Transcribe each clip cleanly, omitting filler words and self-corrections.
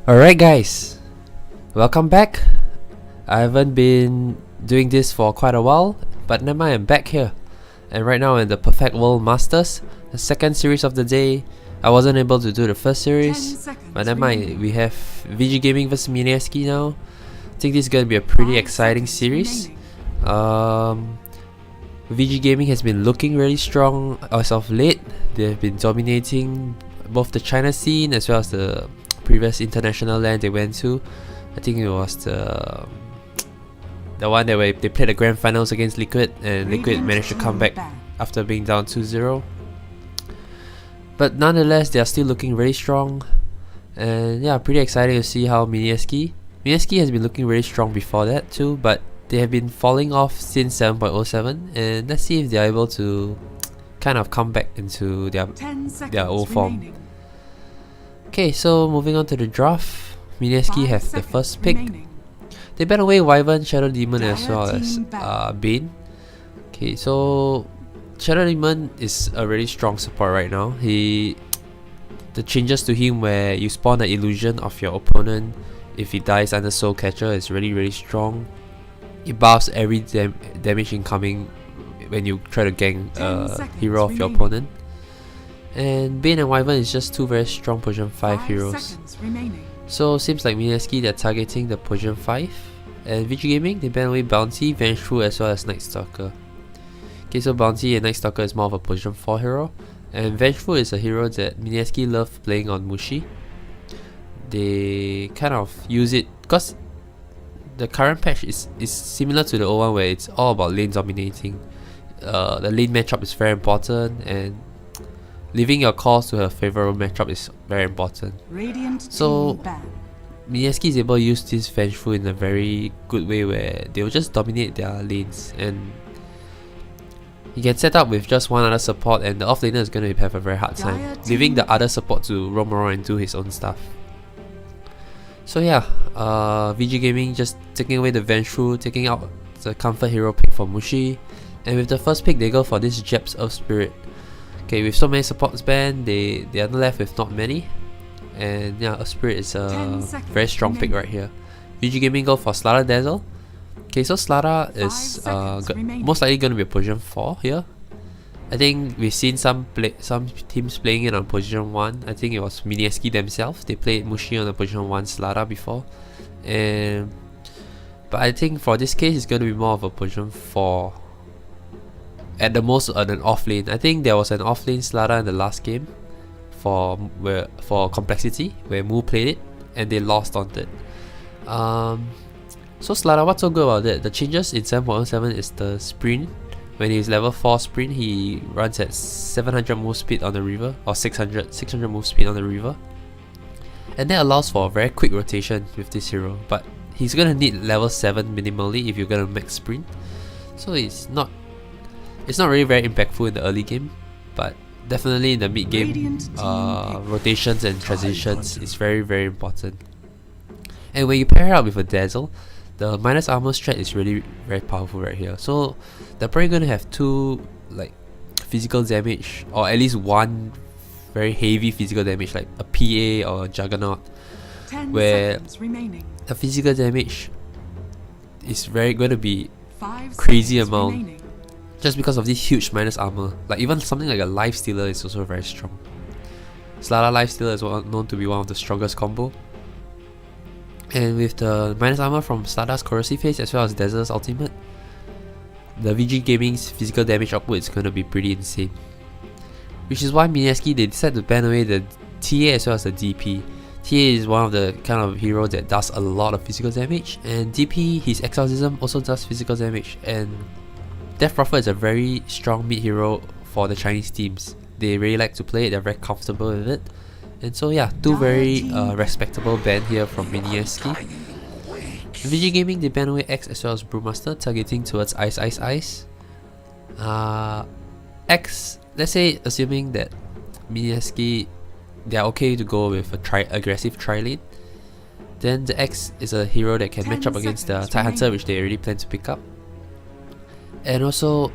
Alright guys, welcome back. I haven't been doing this for quite a while, but never mind, I'm back here. And right now in the Perfect World Masters, the second series of the day. I wasn't able to do the first series, but never mind, we have VG Gaming vs Mineski now. I think this is going to be a pretty exciting series. VG Gaming has been looking really strong as of late. They've been dominating both the China scene as well as the previous international land they went to. I think it was the one that they played the grand finals against Liquid, and Liquid managed to come back after being down 2-0. But nonetheless, they are still looking really strong, and yeah, pretty exciting to see how Mineski has been looking really strong before that too, but they have been falling off since 7.07, and let's see if they are able to kind of come back into their old form. Okay, so moving on to the draft, Mineski have the first pick. They ban away Wyvern, Shadow Demon as well as Bane. Okay, so Shadow Demon is a really strong support right now. The changes to him where you spawn the illusion of your opponent if he dies under Soul Catcher is really strong. It buffs every damage incoming when you try to gank a hero of your opponent. And Bane and Wyvern is just two very strong position 5 heroes. So seems like Mineski they're targeting the position 5. And VG Gaming they ban away Bounty, Vengeful as well as Night Stalker. Okay, so Bounty and Night Stalker is more of a position 4 hero, and Vengeful is a hero that Mineski love playing on Mushi. They kind of use it because the current patch is similar to the old one where it's all about lane dominating. The lane matchup is very important, and leaving your calls to a favorable matchup is very important. So Mineski is able to use this Vengeful in a very good way where they will just dominate their lanes, and you can set up with just one other support, and the offlaner is going to have a very hard time, leaving the other support to roam around and do his own stuff. So yeah, VG Gaming just taking away the Vengeful, taking out the comfort hero pick for Mushi, and with the first pick they go for this Jeps of Spirit. Okay, with so many supports banned, they are left with not many, and yeah, Earth Spirit is a very strong pick right here. VG Gaming go for Slaughter Dazzle. Okay, so Slaughter is most likely going to be a position 4 here. I think we've seen some teams playing it on position 1. I think it was Mineski themselves. They played Mushi on a position 1 Slaughter before. But I think for this case it's going to be more of a position 4. At the most on an off lane. I think there was an off lane Slaughter in the last game for Complexity where Mu played it and they lost on it. So Slaughter, what's so good about it? The changes in 7.07 is the sprint. When he's level 4 sprint, he runs at 700 move speed on the river, or 600 move speed on the river. And that allows for a very quick rotation with this hero, but he's gonna need level 7 minimally if you're gonna max sprint. So it's not really very impactful in the early game, but definitely in the mid game, rotations and transitions is very important. And when you pair it up with a Dazzle, the minus armor strat is really very powerful right here. So they're probably gonna have two like physical damage, or at least one very heavy physical damage like a PA or a Juggernaut, where the physical damage is going to be crazy amount just because of this huge minus armor. Like even something like a Life Stealer is also very strong. Slaughter Life Stealer is known to be one of the strongest combo. And with the minus armor from Stardust Corrosive Haze as well as Dazzle's ultimate, the VG Gaming's physical damage output is going to be pretty insane. Which is why Mineski they decided to ban away the TA as well as the DP. TA is one of the kind of heroes that does a lot of physical damage, and DP, his Exorcism, also does physical damage, and Death Prophet is a very strong mid hero for the Chinese teams. They really like to play it, they're very comfortable with it. And so yeah, two very respectable ban here from Mineski. VG Gaming they ban away X as well as Brewmaster, targeting towards Ice. X, let's say assuming that Mineski they are okay to go with a aggressive tri-lane, then the X is a hero that can match up against the Tidehunter, which they already plan to pick up. And also,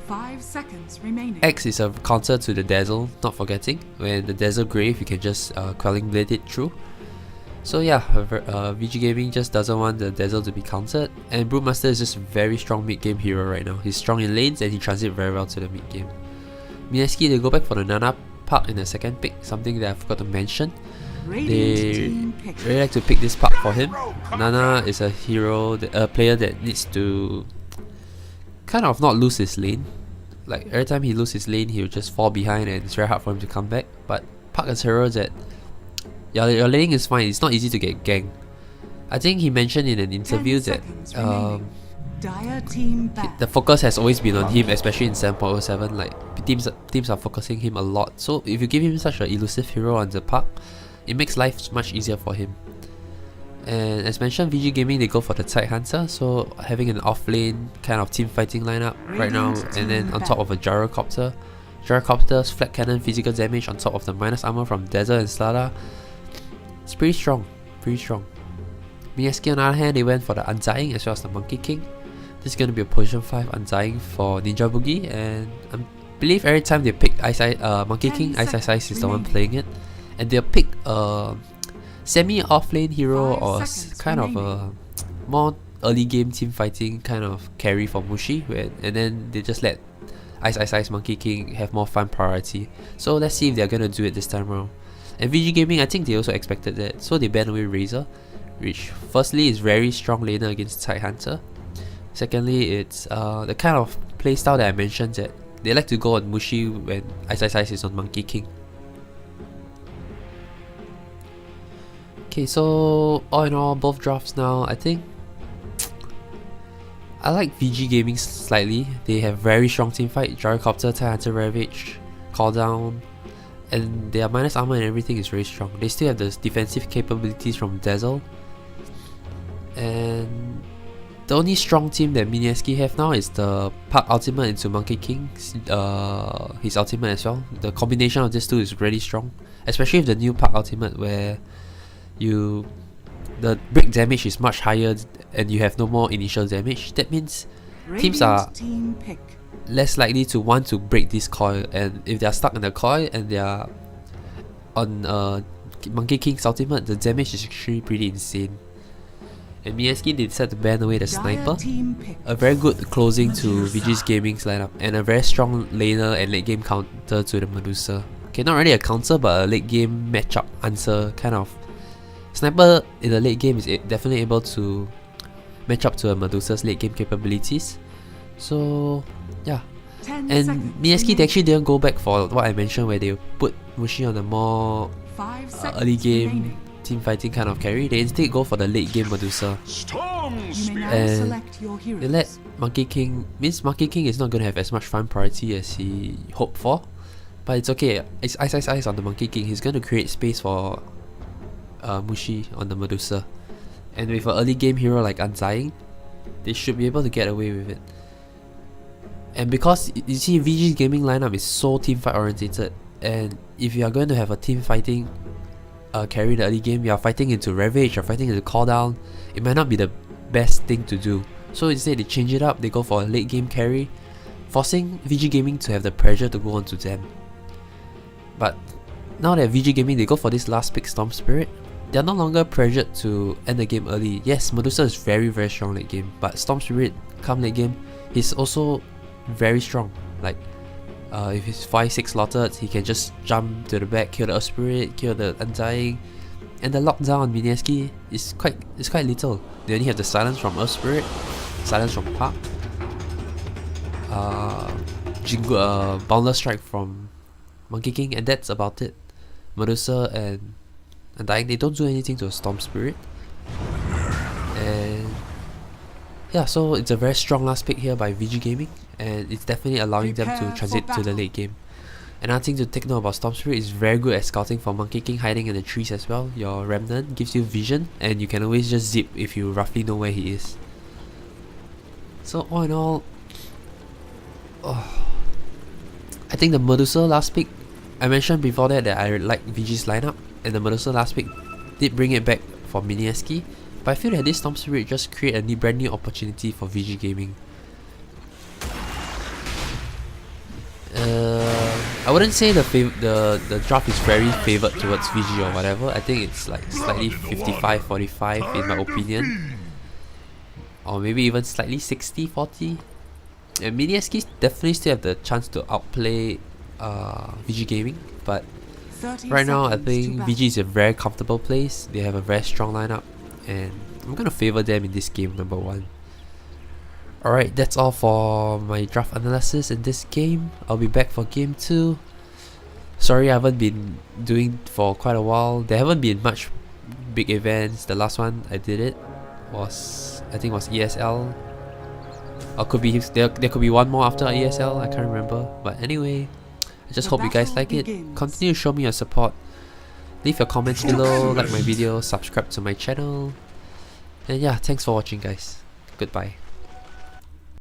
5 seconds remaining. X is a counter to the Dazzle, not forgetting. When the Dazzle Grave, you can just Quelling Blade it through. So yeah, VG Gaming just doesn't want the Dazzle to be countered, and Brewmaster is just a very strong mid-game hero right now. He's strong in lanes and he translates very well to the mid-game. Mineski, they go back for the Nana Park in the second pick, something that I forgot to mention. They really like to pick this part for him. Nana is a hero, a player that needs to kind of not lose his lane. Like every time he loses his lane, he'll just fall behind and it's very hard for him to come back. But Park is a hero that your laning is fine, it's not easy to get ganked. I think he mentioned in an interview that the focus has always been on him, especially in 7.07. Like teams are focusing him a lot. So if you give him such an elusive hero on the Park, it makes life much easier for him. And as mentioned, VG Gaming, they go for the Tide Hunter, so having an off-lane kind of team fighting lineup right now, and then on top of a Gyrocopter. Gyrocopter's flat cannon physical damage on top of the minus armor from Desert and Slada. It's pretty strong, pretty strong. Mineski on the other hand, they went for the Undying as well as the Monkey King. This is going to be a position 5 Undying for Ninja Boogie, and I believe every time they pick Monkey King, Ice is the one playing it. And they'll pick a semi-off-lane hero or kind of a more early game team fighting kind of carry for Mushi, and then they just let Ice Monkey King have more fun priority. So let's see if they're gonna do it this time around. And VG Gaming, I think they also expected that, so they banned away Razor, which firstly is very strong laner against Tide Hunter. Secondly, it's the kind of playstyle that I mentioned that they like to go on Mushi when Ice is on Monkey King. Okay, so all in all, both drafts now, I think I like VG Gaming slightly. They have very strong team fight, Gyrocopter, Tide Hunter, Ravage, Call Down, and their minus armor and everything is very strong. They still have the defensive capabilities from Dazzle. And the only strong team that Mineski have now is the Park Ultimate into Monkey King, his ultimate as well. The combination of these two is really strong, especially with the new Park Ultimate where the break damage is much higher and you have no more initial damage. That means teams are less likely to want to break this coil, and if they are stuck in the coil and they are on Monkey King's ultimate, the damage is actually pretty insane. And Mineski, they decided to ban away the Sniper, a very good closing to VG's Gaming's lineup, and a very strong laner and late game counter to the Medusa. Okay, not really a counter but a late game matchup answer kind of. Sniper in the late game is definitely able to match up to a Medusa's late game capabilities. So yeah, and Mineski, they actually didn't go back for what I mentioned where they put Mushi on a more early game team fighting kind of carry. They instead go for the late game Medusa, and they let Monkey King, means Monkey King is not going to have as much fun priority as he hoped for, but it's okay. It's Ice on the Monkey King. He's going to create space for Mushi on the Medusa, and with an early game hero like Undying, they should be able to get away with it. And because you see, VG's Gaming lineup is so team fight orientated, and if you are going to have a team fighting carry in the early game, you are fighting into Ravage, you're fighting into Call Down, it might not be the best thing to do. So instead they change it up, they go for a late game carry, forcing VG Gaming to have the pressure to go on to them. But now that VG Gaming, they go for this last pick Storm Spirit, they are no longer pressured to end the game early. Yes, Medusa is very strong late game, but Storm Spirit come late game, he's also very strong. Like if he's 5-6 slotted, he can just jump to the back, kill the Earth Spirit, kill the Undying, and the lockdown on Mineski is quite little. They only have the silence from Earth Spirit, silence from Park, Boundless Strike from Monkey King, and that's about it. Medusa and Undying, they don't do anything to a Storm Spirit. And yeah, so it's a very strong last pick here by VG Gaming, and it's definitely allowing them to transit to the late game. Another thing to take note about Storm Spirit is very good at scouting for Monkey King hiding in the trees as well. Your Remnant gives you vision, and you can always just zip if you roughly know where he is. So all in all, I think the Medusa last pick, I mentioned before that I like VG's lineup, and the Medusa last pick did bring it back for Mineski, but I feel that this Storm Spirit just create a brand new opportunity for VG Gaming. I wouldn't say the draft is very favored towards VG or whatever. I think it's like slightly 55-45 in my opinion, or maybe even slightly 60-40. And Mineski definitely still have the chance to outplay VG Gaming, but right now I think VG is a very comfortable place. They have a very strong lineup, and I'm gonna favor them in this game number 1. Alright, that's all for my draft analysis in this game. I'll be back for game 2. Sorry I haven't been doing for quite a while. There haven't been much big events. The last one I did it was, I think, was ESL. Or could be there could be one more after ESL, I can't remember. But anyway, I just hope you guys like it. Continue to show me your support. Leave your comments below, like my video, subscribe to my channel. And yeah, thanks for watching guys. Goodbye.